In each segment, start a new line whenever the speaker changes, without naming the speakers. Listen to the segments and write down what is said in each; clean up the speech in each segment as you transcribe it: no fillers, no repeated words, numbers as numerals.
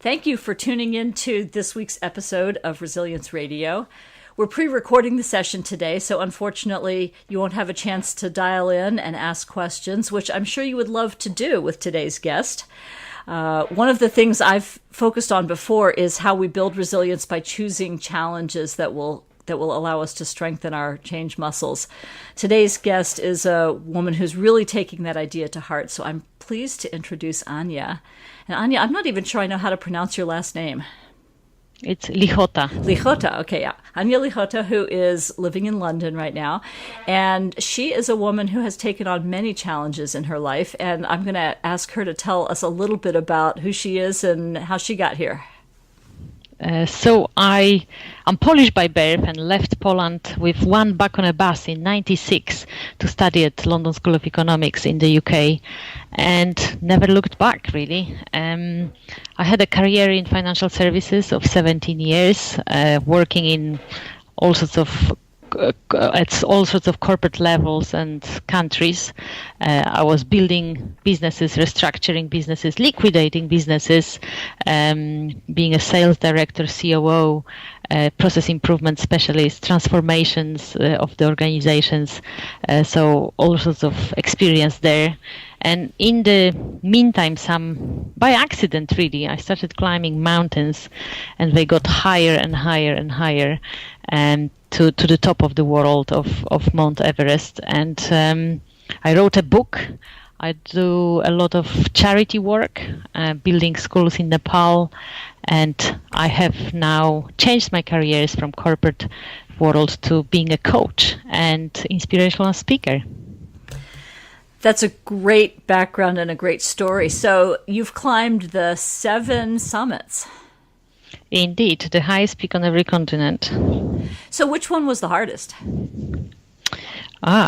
Thank you for tuning in to this week's episode of Resilience Radio. We're pre-recording the session today, so unfortunately you won't have a chance to dial in and ask questions, which I'm sure you would love to do with today's guest. One of the things I've focused on before is how we build resilience by choosing challenges that will allow us to strengthen our change muscles. Today's guest is a woman who's really taking that idea to heart, so I'm pleased to introduce Anya. And Anya, I'm not even sure I know how to pronounce your last name.
It's Lichota.
Lichota, okay, yeah. Anya Lichota, who is living in London right now. And she is a woman who has taken on many challenges in her life. And I'm going to ask her to tell us a little bit about who she is and how she got here.
So I'm Polish by birth and left Poland with one back on a bus in '96 to study at London School of Economics in the UK and never looked back, really. I had a career in financial services of 17 years, working in all sorts of corporate levels and countries. I was building businesses, restructuring businesses, liquidating businesses, being a sales director, COO, process improvement specialist, transformations of the organizations. So all sorts of experience there. And in the meantime, by accident really, I started climbing mountains, and they got higher and higher and higher, and to the top of the world of Mount Everest. And I wrote a book. I do a lot of charity work, building schools in Nepal, and I have now changed my careers from corporate world to being a coach and inspirational speaker.
That's a great background and a great story. So you've climbed the 7 summits.
Indeed, the highest peak on every continent.
So which one was the hardest?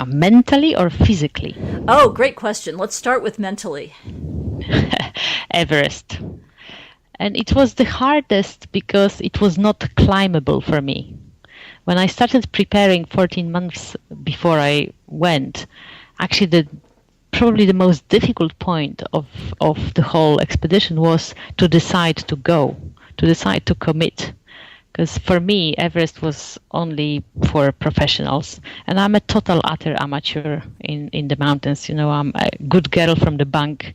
Mentally or physically?
Oh, great question. Let's start with mentally.
Everest. And it was the hardest because it was not climbable for me. When I started preparing 14 months before I went, actually probably the most difficult point of the whole expedition was to decide to go, to decide to commit. Because for me, Everest was only for professionals. And I'm a total, utter amateur in the mountains. You know, I'm a good girl from the bank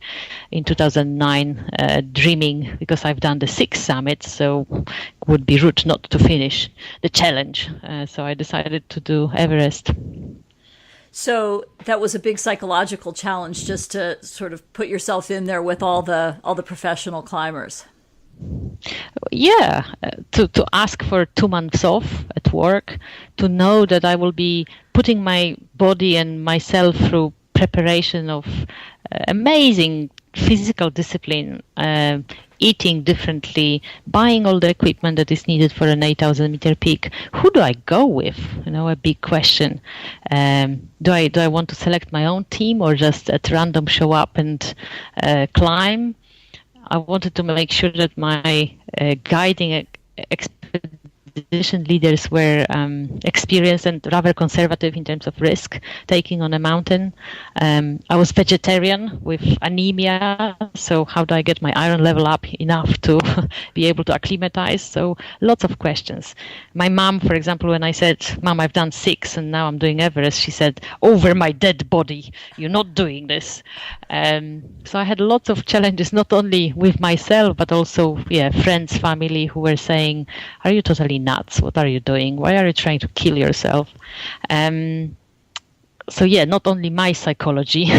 in 2009, dreaming, because I've done the 6 summits, so it would be rude not to finish the challenge. So I decided to do Everest.
So that was a big psychological challenge, just to sort of put yourself in there with all the professional climbers.
Yeah, to ask for 2 months off at work, to know that I will be putting my body and myself through preparation of amazing physical discipline, eating differently, buying all the equipment that is needed for an 8,000 meter peak. Who do I go with? You know, a big question. Do I want to select my own team or just at random show up and climb? I wanted to make sure that my guiding expedition leaders were experienced and rather conservative in terms of risk taking on a mountain. I was vegetarian with anemia, so how do I get my iron level up enough to be able to acclimatize? So lots of questions. My mom, for example, when I said, "Mom, I've done 6 and now I'm doing Everest," she said, "Over my dead body, you're not doing this." So I had lots of challenges, not only with myself, but also friends, family who were saying, "Are you totally nuts? What are you doing? Why are you trying to kill yourself?" So not only my psychology,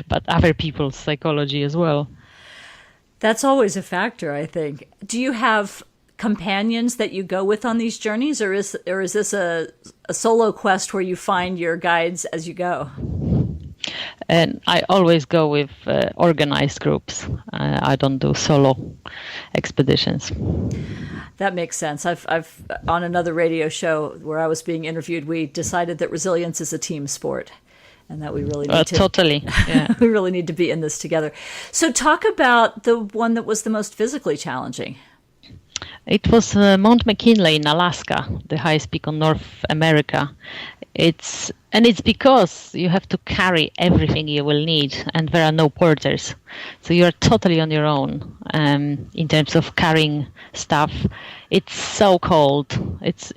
but other people's psychology as well.
That's always a factor, I think. Do you have companions that you go with on these journeys, or is this a solo quest where you find your guides as you go?
And I always go with organized groups. I don't do solo expeditions.
That makes sense. I've on another radio show where I was being interviewed, we decided that resilience is a team sport, and that we really need to
totally. Yeah.
we really need to be in this together. So talk about the one that was the most physically challenging.
It was Mount McKinley in Alaska, the highest peak on North America. It's because you have to carry everything you will need, and there are no porters, so you are totally on your own in terms of carrying stuff. It's so cold. It's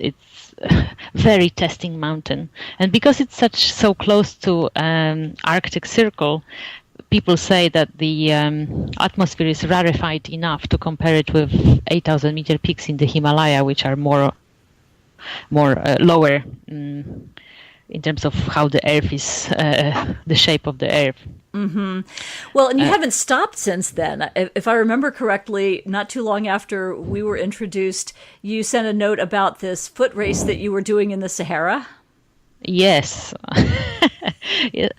very testing mountain, and because it's so close to Arctic Circle, people say that the atmosphere is rarefied enough to compare it with 8,000 meter peaks in the Himalaya, which are more lower in terms of how the Earth is, the shape of the Earth.
Mm-hmm. Well, and you haven't stopped since then. If I remember correctly, not too long after we were introduced, you sent a note about this foot race that you were doing in the Sahara.
Yes.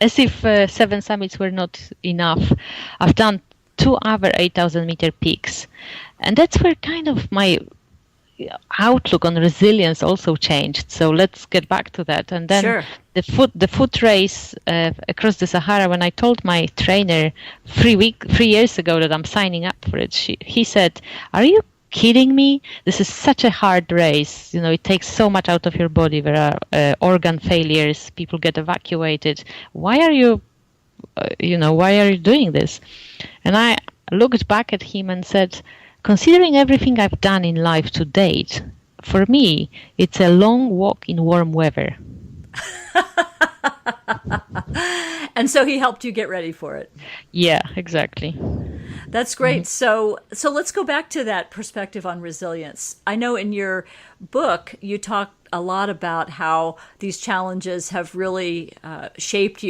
As if 7 summits were not enough, I've done 2 other 8,000 meter peaks. And that's where kind of my outlook on resilience also changed. So let's get back to that. And then
Sure.
the foot race across the Sahara, when I told my trainer 3 years ago that I'm signing up for it, he said, "Are you kidding me? This is such a hard race. You know, it takes so much out of your body. There are organ failures. People get evacuated. Why are you, why are you doing this?" And I looked back at him and said, "Considering everything I've done in life to date, for me, it's a long walk in warm weather."
And so he helped you get ready for it.
Yeah, exactly.
That's great. So let's go back to that perspective on resilience. I know in your book you talk a lot about how these challenges have really shaped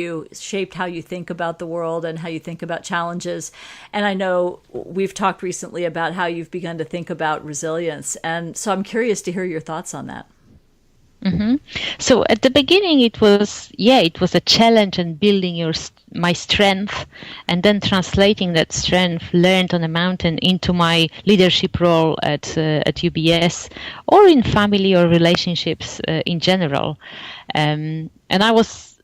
how you think about the world and how you think about challenges. And I know we've talked recently about how you've begun to think about resilience. And so I'm curious to hear your thoughts on that.
Mm-hmm. So at the beginning, it was a challenge and building my strength, and then translating that strength learned on a mountain into my leadership role at UBS, or in family or relationships in general. And I was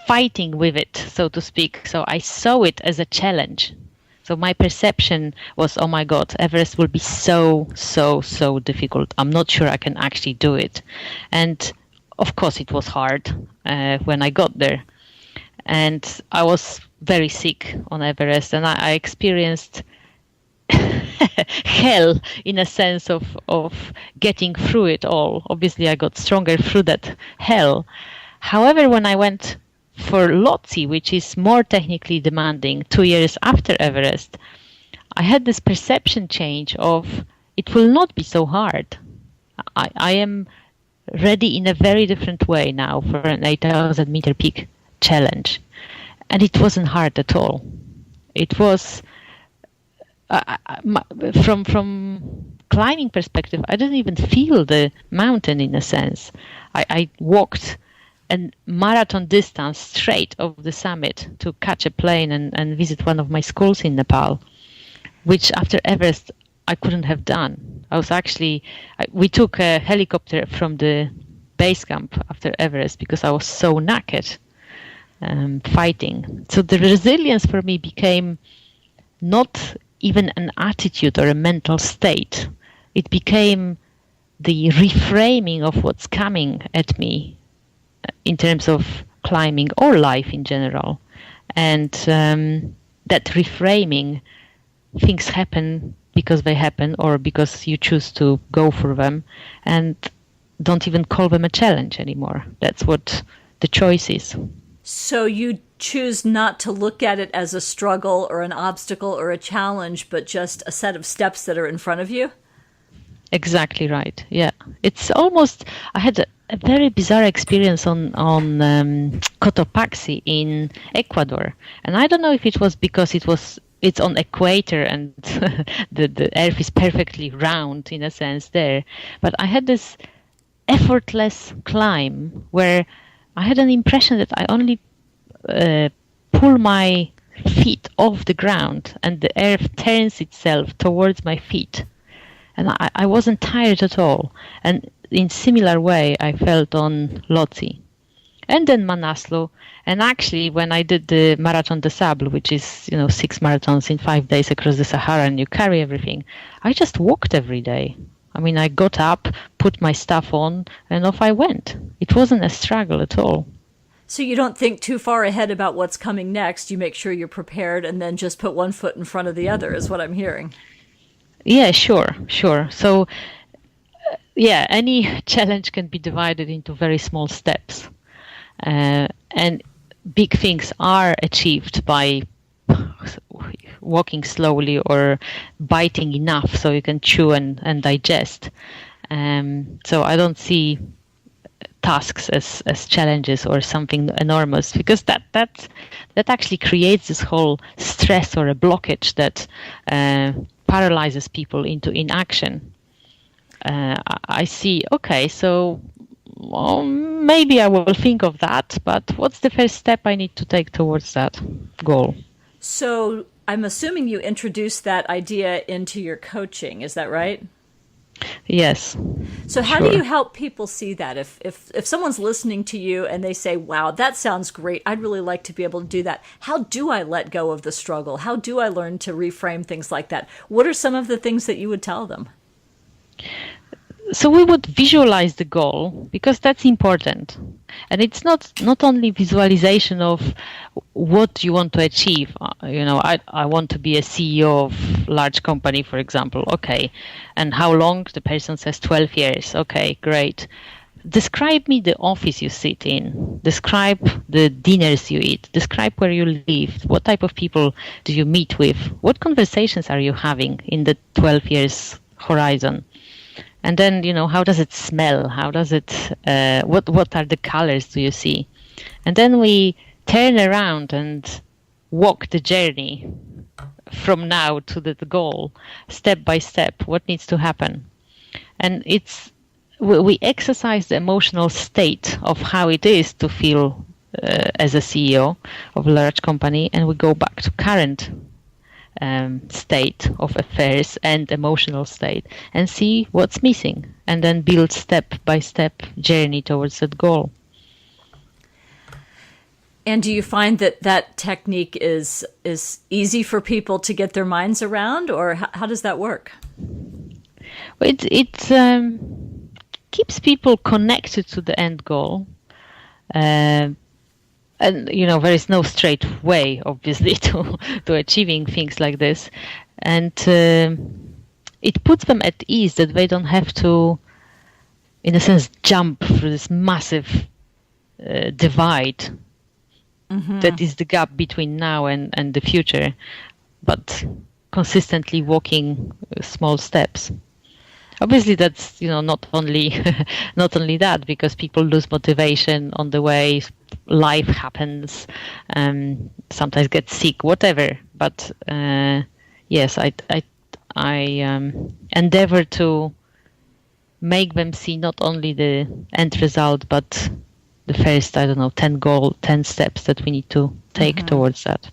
fighting with it, so to speak. So I saw it as a challenge. So my perception was, oh my God, Everest will be so difficult. I'm not sure I can actually do it. And of course it was hard when I got there. And I was very sick on Everest, and I experienced hell in a sense of getting through it all. Obviously I got stronger through that hell. However, when I went for Lhotse, which is more technically demanding, 2 years after Everest, I had this perception change of it will not be so hard. I am ready in a very different way now for an 8,000 meter peak challenge. And it wasn't hard at all. It was, from climbing perspective, I didn't even feel the mountain in a sense. I walked and marathon distance straight over the summit to catch a plane and visit one of my schools in Nepal, which after Everest I couldn't have done. We took a helicopter from the base camp after Everest because I was so knackered fighting. So the resilience for me became not even an attitude or a mental state. It became the reframing of what's coming at me in terms of climbing or life in general. And that reframing, things happen because they happen or because you choose to go for them, and don't even call them a challenge anymore. That's what the choice is.
So you choose not to look at it as a struggle or an obstacle or a challenge, but just a set of steps that are in front of you?
Exactly right. Yeah. It's almost, I had a very bizarre experience on Cotopaxi in Ecuador. And I don't know if it was because it's on equator and the earth is perfectly round in a sense there. But I had this effortless climb where I had an impression that I only pull my feet off the ground and the earth turns itself towards my feet. And I wasn't tired at all. And in similar way, I felt on Lhotse. and then Manaslu. And actually, when I did the Marathon des Sables, which is 6 marathons in 5 days across the Sahara, and you carry everything, I just walked every day. I mean, I got up, put my stuff on, and off I went. It wasn't a struggle at all.
So you don't think too far ahead about what's coming next. You make sure you're prepared and then just put one foot in front of the other, is what I'm hearing.
Yeah, sure. So, yeah, any challenge can be divided into very small steps. And big things are achieved by walking slowly or biting enough so you can chew and digest. So I don't see tasks as challenges or something enormous, because that actually creates this whole stress or a blockage that paralyzes people into inaction. I see, okay, so maybe I will think of that, but what's the first step I need to take towards that goal?
So I'm assuming you introduced that idea into your coaching, is that right?
Yes.
So how do you help people see that? If someone's listening to you and they say, wow, that sounds great, I'd really like to be able to do that. How do I let go of the struggle? How do I learn to reframe things like that? What are some of the things that you would tell them?
So we would visualize the goal, because that's important. And it's not only visualization of what you want to achieve. I want to be a CEO of large company, for example. Okay. And how long? The person says 12 years. Okay, great. Describe me the office you sit in. Describe the dinners you eat. Describe where you live. What type of people do you meet with? What conversations are you having in the 12 years horizon? And then, how does it smell? How does it, what are the colors do you see? And then we turn around and walk the journey from now to the goal, step by step, what needs to happen. And we exercise the emotional state of how it is to feel as a CEO of a large company, and we go back to current state of affairs and emotional state and see what's missing, and then build step by step journey towards that goal.
And do you find that technique is easy for people to get their minds around, or how does that work?
It keeps people connected to the end goal. And, there is no straight way, obviously, to achieving things like this. And it puts them at ease that they don't have to, in a sense, jump through this massive divide that is the gap between now and the future, but consistently walking small steps. Obviously, that's not only that, because people lose motivation on the way. Life happens, sometimes get sick, whatever. But yes, I endeavor to make them see not only the end result, but the first 10 steps that we need to take towards that.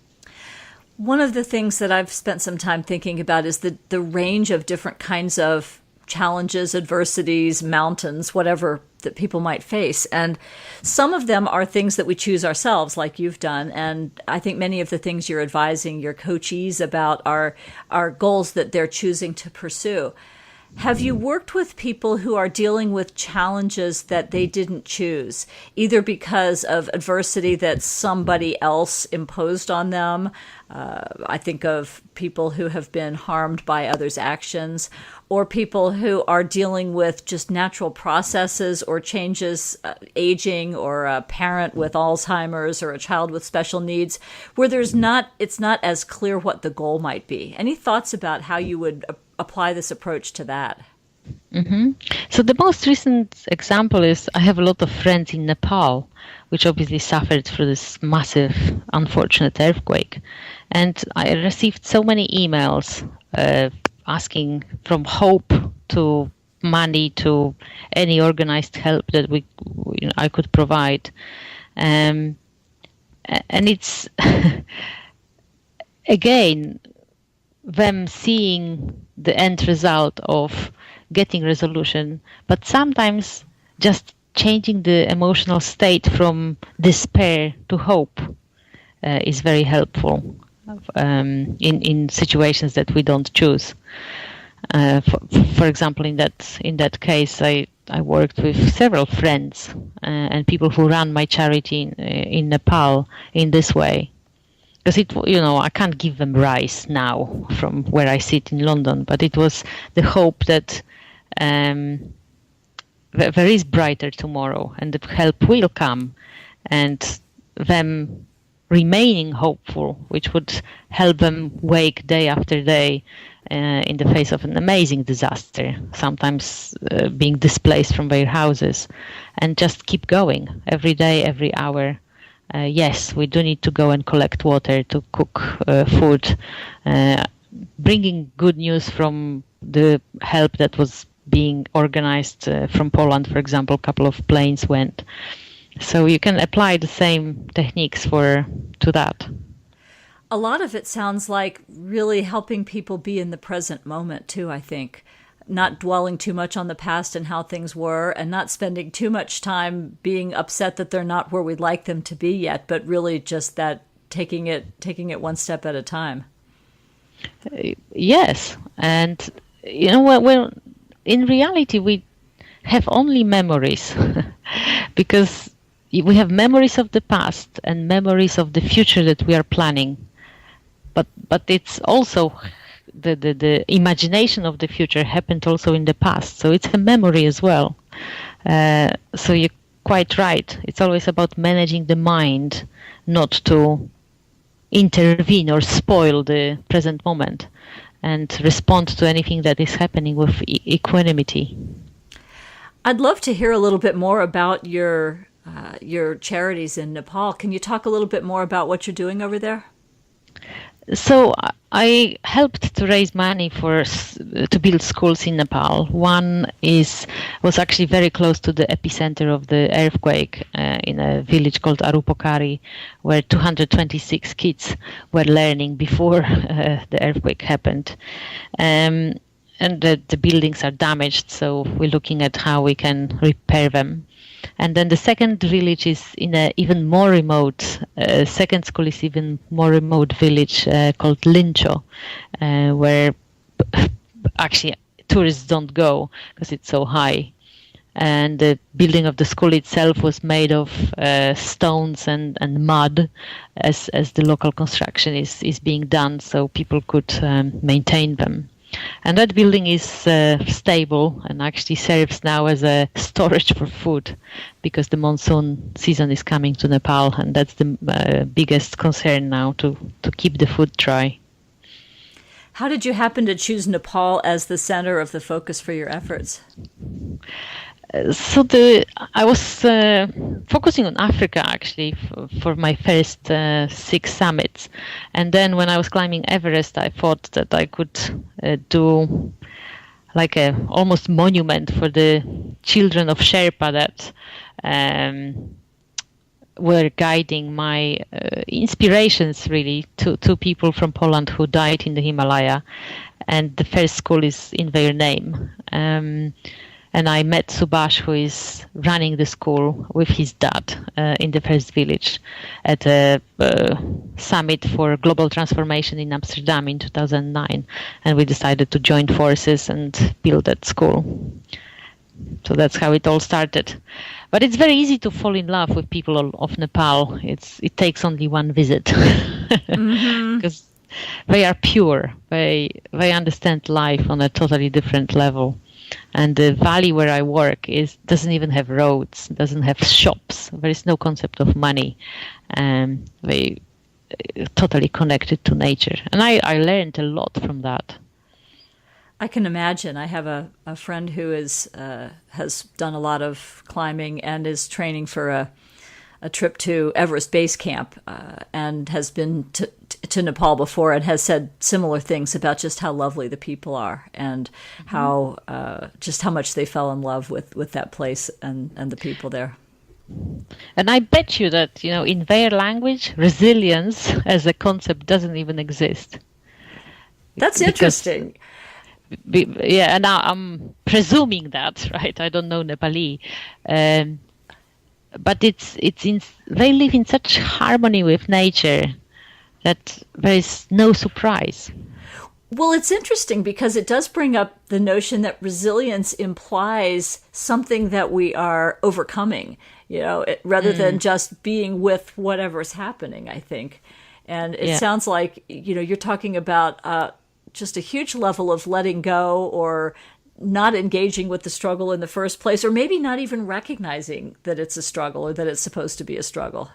One of the things that I've spent some time thinking about is the range of different kinds of challenges, adversities, mountains, whatever that people might face. And some of them are things that we choose ourselves, like you've done. And I think many of the things you're advising your coachees about are goals that they're choosing to pursue. Have you worked with people who are dealing with challenges that they didn't choose, either because of adversity that somebody else imposed on them? I think of people who have been harmed by others' actions, or people who are dealing with just natural processes or changes, aging, or a parent with Alzheimer's or a child with special needs, where it's not as clear what the goal might be. Any thoughts about how you would apply this approach to that?
Mm-hmm. So the most recent example is I have a lot of friends in Nepal, which obviously suffered through this massive, unfortunate earthquake. And I received so many emails asking from hope to money to any organized help that I could provide. And it's, again, them seeing the end result of getting resolution, but sometimes just changing the emotional state from despair to hope is very helpful in situations that we don't choose. For example, in that case, I worked with several friends and people who run my charity in Nepal in this way. Because I can't give them rice now from where I sit in London, but it was the hope that there is brighter tomorrow and the help will come, and them remaining hopeful, which would help them wake day after day in the face of an amazing disaster, sometimes being displaced from their houses, and just keep going every day, every hour. Yes, we do need to go and collect water to cook food, bringing good news from the help that was being organized from Poland, for example. A couple of planes went. So you can apply the same techniques to that.
A lot of it sounds like really helping people be in the present moment too, I think. Not dwelling too much on the past and how things were, and not spending too much time being upset that they're not where we'd like them to be yet, but really just that taking it one step at a time.
Yes. And well, in reality, we have only memories because we have memories of the past and memories of the future that we are planning. But it's also the imagination of the future happened also in the past. So it's a memory as well. So you're quite right. It's always about managing the mind, not to intervene or spoil the present moment, and respond to anything that is happening with equanimity.
I'd love to hear a little bit more about your charities in Nepal. Can you talk a little bit more about what you're doing over there?
So I helped to raise money to build schools in Nepal. One was actually very close to the epicenter of the earthquake in a village called Arupokari, where 226 kids were learning before the earthquake happened. And the buildings are damaged, so we're looking at how we can repair them. And then the second village is in a even more remote, second school is even more remote village called Lincho, where actually tourists don't go because it's so high. And the building of the school itself was made of stones and mud as the local construction is being done, so people could maintain them. And that building is stable and actually serves now as a storage for food because the monsoon season is coming to Nepal, and that's the biggest concern now, to keep the food dry.
How did you happen to choose Nepal as the center of the focus for your efforts?
So I was focusing on Africa actually for my first 6 summits, and then when I was climbing Everest, I thought that I could do like a almost monument for the children of Sherpa that were guiding my inspirations really to people from Poland who died in the Himalaya, and the first school is in their name. And I met Subhash, who is running the school with his dad in the first village at a summit for global transformation in Amsterdam in 2009. And we decided to join forces and build that school. So that's how it all started. But it's very easy to fall in love with people of Nepal. It takes only one visit. Because they are pure. They understand life on a totally different level. And the valley where I work doesn't even have roads, doesn't have shops. There is no concept of money. They totally connected to nature. And I learned a lot from that.
I can imagine. I have a friend who has done a lot of climbing and is training for a trip to Everest Base Camp and has been to Nepal before and has said similar things about just how lovely the people are and how just how much they fell in love with that place and the people there.
And I bet you that, in their language, resilience as a concept doesn't even exist.
That's interesting.
Yeah, and now I'm presuming that, right? I don't know Nepali. But they live in such harmony with nature that there is no surprise.
Well, it's interesting because it does bring up the notion that resilience implies something that we are overcoming, rather than just being with whatever's happening, I think. And it sounds like, you're talking about just a huge level of letting go or not engaging with the struggle in the first place, or maybe not even recognizing that it's a struggle or that it's supposed to be a struggle.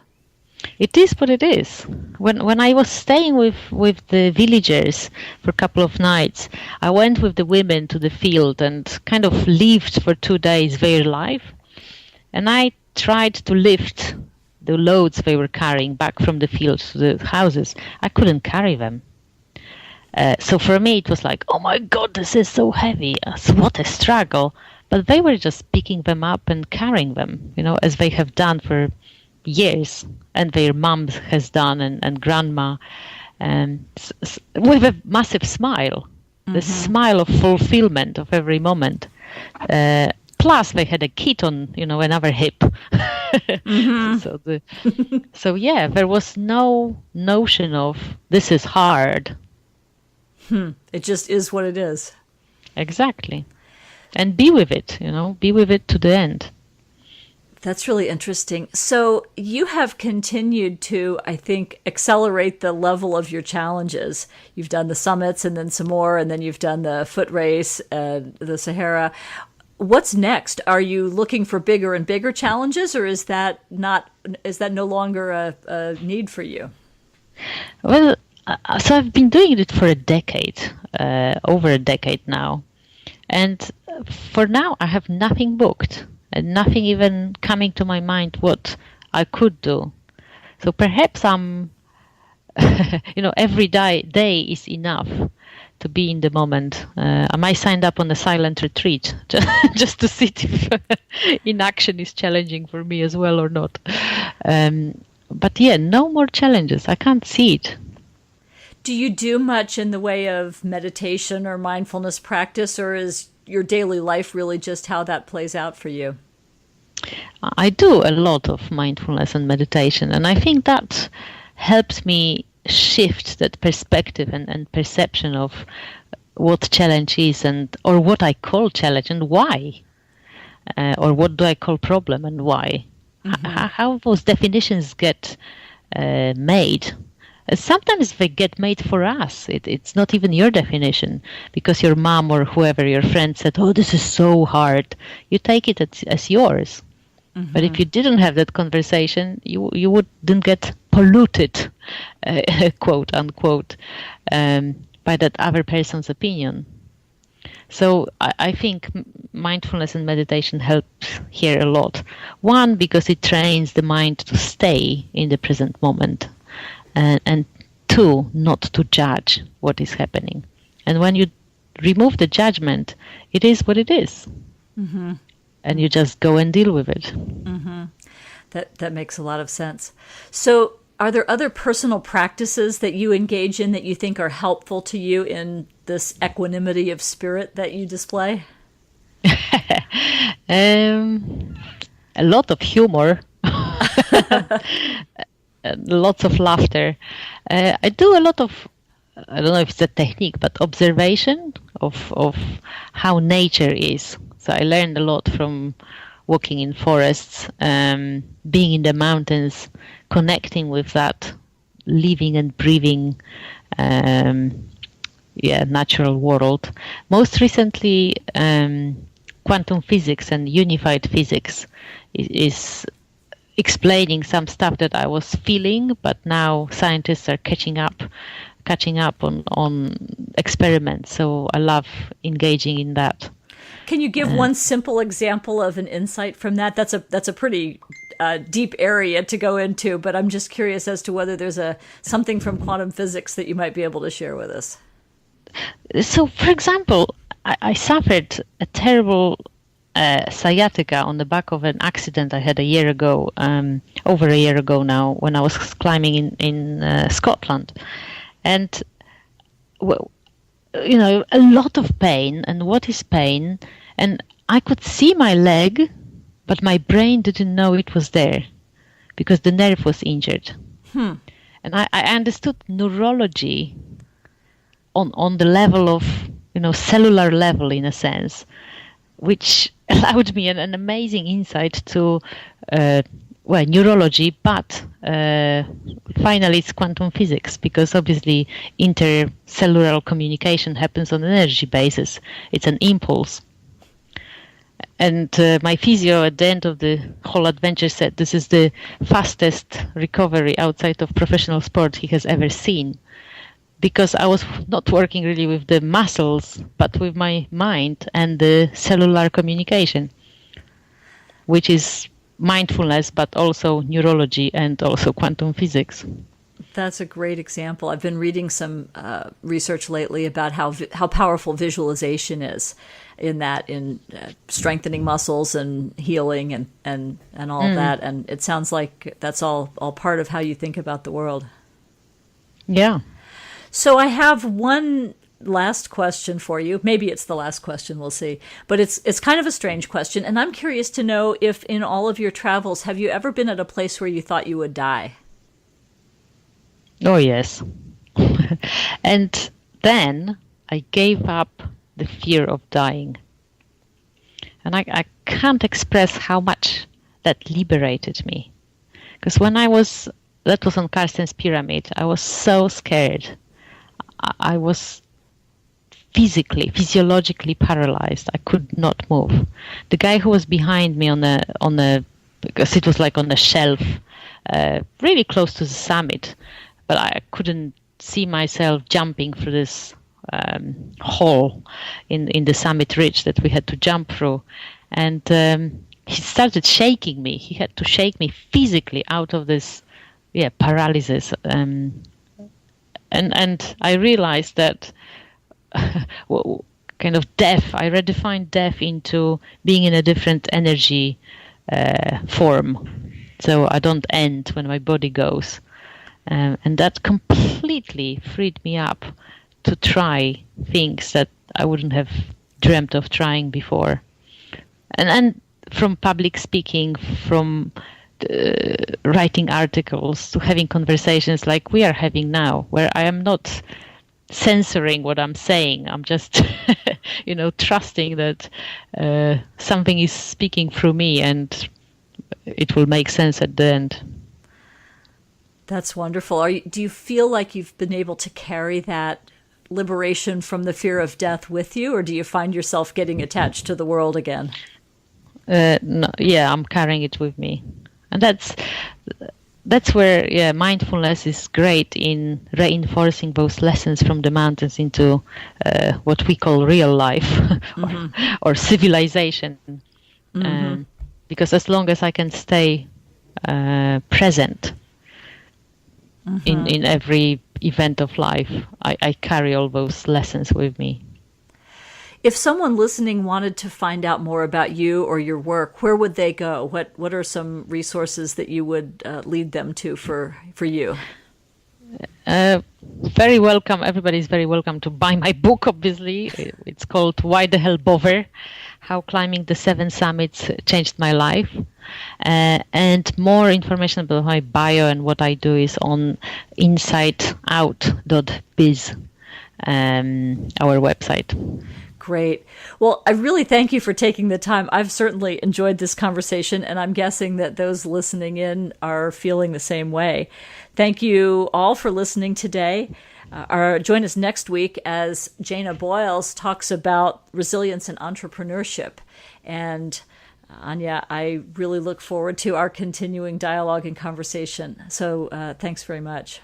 It is what it is. When I was staying with the villagers for a couple of nights, I went with the women to the field and kind of lived for 2 days their life. And I tried to lift the loads they were carrying back from the fields to the houses. I couldn't carry them. So for me, it was like, oh my God, this is so heavy. What a struggle. But they were just picking them up and carrying them, as they have done for years, and their mom has done, and grandma, with a massive smile, the smile of fulfillment of every moment. Plus, they had a kid on, another hip. So yeah, there was no notion of this is hard.
It just is what it is.
Exactly. And be with it, be with it to the end.
That's really interesting. So you have continued to, I think, accelerate the level of your challenges. You've done the summits and then some more, and then you've done the foot race, the Sahara. What's next? Are you looking for bigger and bigger challenges, or is that no longer a need for you?
Well, so I've been doing it for a decade, over a decade now. And for now, I have nothing booked and nothing even coming to my mind what I could do. So perhaps every day is enough to be in the moment. I might sign up on a silent retreat just to see if inaction is challenging for me as well or not. But yeah, no more challenges. I can't see it.
Do you do much in the way of meditation or mindfulness practice, or is your daily life really just how that plays out for you?
I do a lot of mindfulness and meditation, and I think that helps me shift that perspective and perception of what challenge is, or what I call challenge and why, or what do I call problem and why. How those definitions get made. Sometimes they get made for us. It's not even your definition, because your mom or whoever, your friend said, oh, this is so hard. You take it as yours. But if you didn't have that conversation, you wouldn't get polluted, quote unquote, by that other person's opinion. So I think mindfulness and meditation helps here a lot. One, because it trains the mind to stay in the present moment. And two, not to judge what is happening. And when you remove the judgment, it is what it is. And you just go and deal with it.
That makes a lot of sense. So are there other personal practices that you engage in that you think are helpful to you in this equanimity of spirit that you display?
A lot of humor. Lots of laughter. I do a lot of, I don't know if it's a technique, but observation of how nature is. So I learned a lot from walking in forests, being in the mountains, connecting with that living and breathing natural world. Most recently, quantum physics and unified physics is explaining some stuff that I was feeling, but now scientists are catching up on experiments. So I love engaging in that.
Can you give one simple example of an insight from that? That's a pretty deep area to go into, but I'm just curious as to whether there's something from quantum physics that you might be able to share with us.
So, for example, I suffered a terrible sciatica on the back of an accident I had a year ago, over a year ago now, when I was climbing in Scotland. And a lot of pain. And what is pain? And I could see my leg, but my brain didn't know it was there because the nerve was injured. And I understood neurology on the level of, cellular level in a sense, which allowed me an amazing insight to, neurology, but finally it's quantum physics, because obviously intercellular communication happens on an energy basis. It's an impulse. And my physio at the end of the whole adventure said this is the fastest recovery outside of professional sport he has ever seen. Because I was not working really with the muscles, but with my mind and the cellular communication, which is mindfulness, but also neurology and also quantum physics.
That's a great example. I've been reading some research lately about how powerful visualization is in strengthening muscles and healing and all that. And it sounds like that's all part of how you think about the world.
Yeah.
So I have one last question for you. Maybe it's the last question, we'll see. But it's kind of a strange question. And I'm curious to know if in all of your travels, have you ever been at a place where you thought you would die?
Oh, yes. And then I gave up the fear of dying. And I can't express how much that liberated me. Because that was on Carsten's Pyramid, I was so scared. I was physiologically paralyzed. I could not move. The guy who was behind me because it was like on a shelf, really close to the summit, but I couldn't see myself jumping through this hole in the summit ridge that we had to jump through. And he started shaking me. He had to shake me physically out of this paralysis. And I realized that kind of death, I redefined death into being in a different energy form. So I don't end when my body goes. And that completely freed me up to try things that I wouldn't have dreamt of trying before. And from public speaking, from writing articles, to having conversations like we are having now, where I am not censoring what I'm saying. I'm just, trusting that something is speaking through me and it will make sense at the end.
That's wonderful. Do you feel like you've been able to carry that liberation from the fear of death with you, or do you find yourself getting attached to the world again?
No, I'm carrying it with me. And that's where mindfulness is great in reinforcing those lessons from the mountains into what we call real life or civilization. Because as long as I can stay present in every event of life, I carry all those lessons with me.
If someone listening wanted to find out more about you or your work, where would they go? What are some resources that you would lead them to for you?
Very welcome. Everybody's very welcome to buy my book, obviously. It's called Why the Hell Bother? How Climbing the 7 Summits Changed My Life. And more information about my bio and what I do is on insideout.biz, our website.
Great. Well, I really thank you for taking the time. I've certainly enjoyed this conversation, and I'm guessing that those listening in are feeling the same way. Thank you all for listening today. Join us next week as Jana Boyles talks about resilience and entrepreneurship. And Anya, I really look forward to our continuing dialogue and conversation. So thanks very much.